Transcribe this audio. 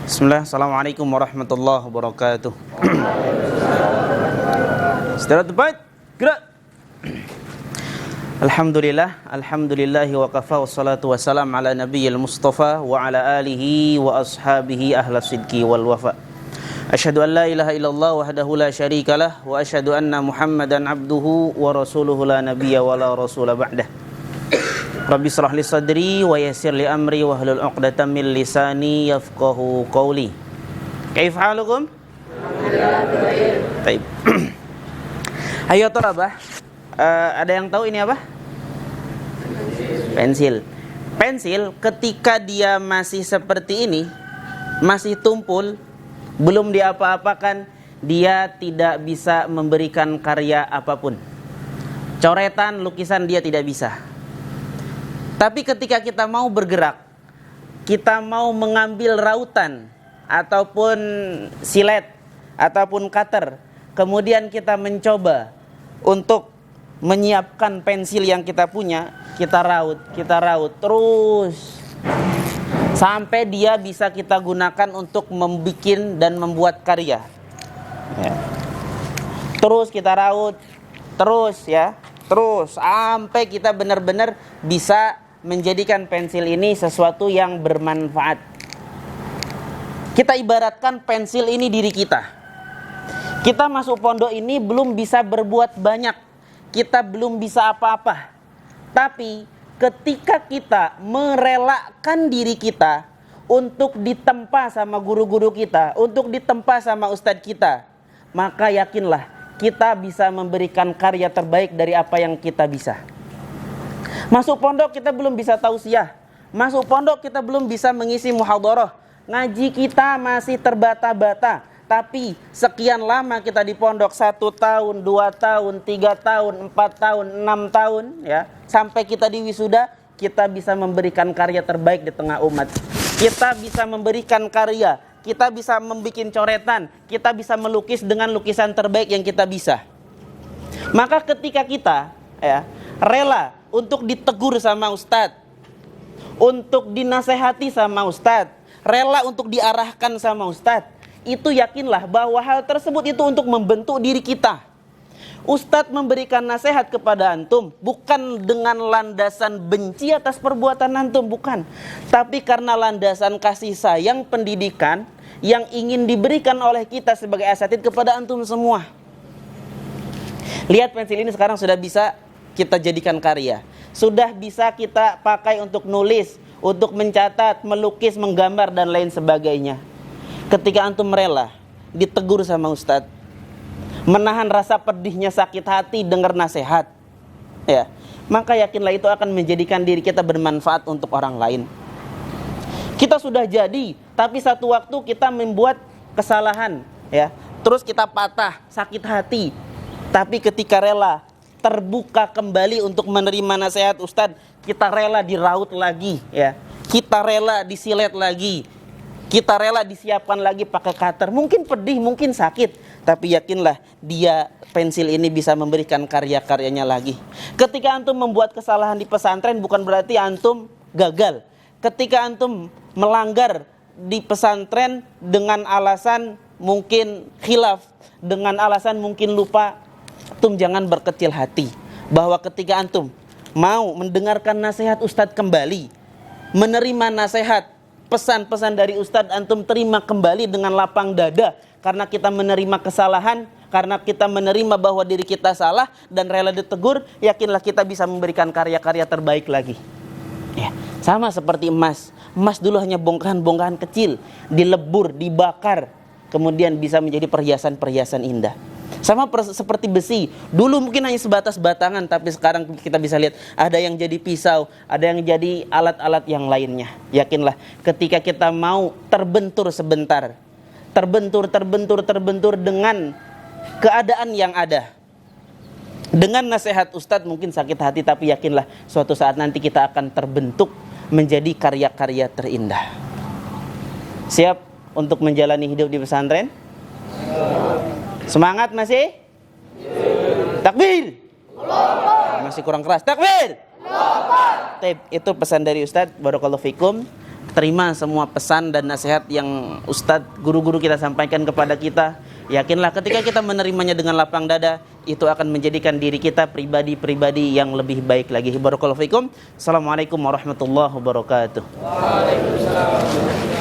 Bismillah, Assalamualaikum warahmatullahi wabarakatuh. Setelah tepat, gerak. Alhamdulillahi wa kafa wassalatu wassalam ala nabiyyil mustafa wa ala alihi wa ashabihi ahla sidki wal wafa. Asyhadu an la ilaha illallah wahdahu la syarikalah wa asyhadu anna Muhammadan abduhu wa rasuluhu la nabiyya wa la rasula ba'dah. Rabbi shrah li sadri wa yassir li amri wa hlul 'uqdatam min lisani yafqahu qawli. Kaif halukum? Baik. Ayo Torabah, ada yang tahu ini apa? Pensil. Pensil ketika dia masih seperti ini, masih tumpul, belum diapa-apakan, dia tidak bisa memberikan karya apapun. Coretan, lukisan dia tidak bisa. Tapi ketika kita mau bergerak, kita mau mengambil rautan ataupun silet ataupun cutter, kemudian kita mencoba untuk menyiapkan pensil yang kita punya, kita raut terus sampai dia bisa kita gunakan untuk membuat dan membuat karya. Ya. Terus kita raut, terus sampai kita benar-benar bisa menjadikan pensil ini sesuatu yang bermanfaat. Kita ibaratkan pensil ini diri kita. Kita masuk pondok ini belum bisa berbuat banyak, kita belum bisa apa-apa. Tapi ketika kita merelakan diri kita untuk ditempa sama guru-guru kita, untuk ditempa sama ustadz kita, maka yakinlah kita bisa memberikan karya terbaik dari apa yang kita bisa. Masuk pondok kita belum bisa tausiah, masuk pondok kita belum bisa mengisi muhadharah, ngaji kita masih terbata-bata. Tapi sekian lama kita di pondok, 1 tahun, 2 tahun, 3 tahun, 4 tahun, 6 tahun, ya, sampai kita di wisuda, kita bisa memberikan karya terbaik di tengah umat. Kita bisa memberikan karya, kita bisa membuat coretan, kita bisa melukis dengan lukisan terbaik yang kita bisa. Maka ketika kita rela untuk ditegur sama ustadz, untuk dinasehati sama ustadz, rela untuk diarahkan sama ustadz, itu yakinlah bahwa hal tersebut itu untuk membentuk diri kita. Ustadz memberikan nasihat kepada antum bukan dengan landasan benci atas perbuatan antum, bukan, tapi karena landasan kasih sayang pendidikan yang ingin diberikan oleh kita sebagai asatid kepada antum semua. Lihat pensil ini sekarang sudah bisa kita jadikan karya, sudah bisa kita pakai untuk nulis, untuk mencatat, melukis, menggambar dan lain sebagainya. Ketika antum rela ditegur sama ustadz, menahan rasa pedihnya sakit hati dengar nasihat, ya, maka yakinlah itu akan menjadikan diri kita bermanfaat untuk orang lain. Kita sudah jadi, tapi satu waktu kita membuat kesalahan, ya, terus kita patah, sakit hati. Tapi ketika rela terbuka kembali untuk menerima nasihat ustadz, kita rela diraut lagi, ya, kita rela disilet lagi, kita rela disiapkan lagi pakai cutter. Mungkin pedih, mungkin sakit, tapi yakinlah dia pensil ini bisa memberikan karya-karyanya lagi. Ketika antum membuat kesalahan di pesantren, bukan berarti antum gagal. Ketika antum melanggar di pesantren dengan alasan mungkin khilaf, dengan alasan mungkin lupa, antum jangan berkecil hati. Bahwa ketika antum mau mendengarkan nasihat ustadz kembali, menerima nasihat, pesan-pesan dari ustadz, antum terima kembali dengan lapang dada. Karena kita menerima kesalahan, karena kita menerima bahwa diri kita salah dan rela ditegur, yakinlah kita bisa memberikan karya-karya terbaik lagi, ya. Sama seperti emas. Emas dulu hanya bongkahan-bongkahan kecil, dilebur, dibakar, kemudian bisa menjadi perhiasan-perhiasan indah. Sama seperti besi, dulu mungkin hanya sebatas batangan, tapi sekarang kita bisa lihat ada yang jadi pisau, ada yang jadi alat-alat yang lainnya. Yakinlah ketika kita mau terbentur sebentar, terbentur dengan keadaan yang ada, dengan nasihat ustadz mungkin sakit hati, tapi yakinlah suatu saat nanti kita akan terbentuk menjadi karya-karya terindah. Siap untuk menjalani hidup di pesantren? Semangat masih? Takbir! Masih kurang keras. Takbir! Itu pesan dari Ustadz. Barakallahu fikum. terima semua pesan dan nasihat yang Ustadz, guru-guru kita sampaikan kepada kita. Yakinlah ketika kita menerimanya dengan lapang dada, itu akan menjadikan diri kita pribadi-pribadi yang lebih baik lagi. Barakallahu fikum. Assalamualaikum warahmatullahi wabarakatuh. Waalaikumsalam.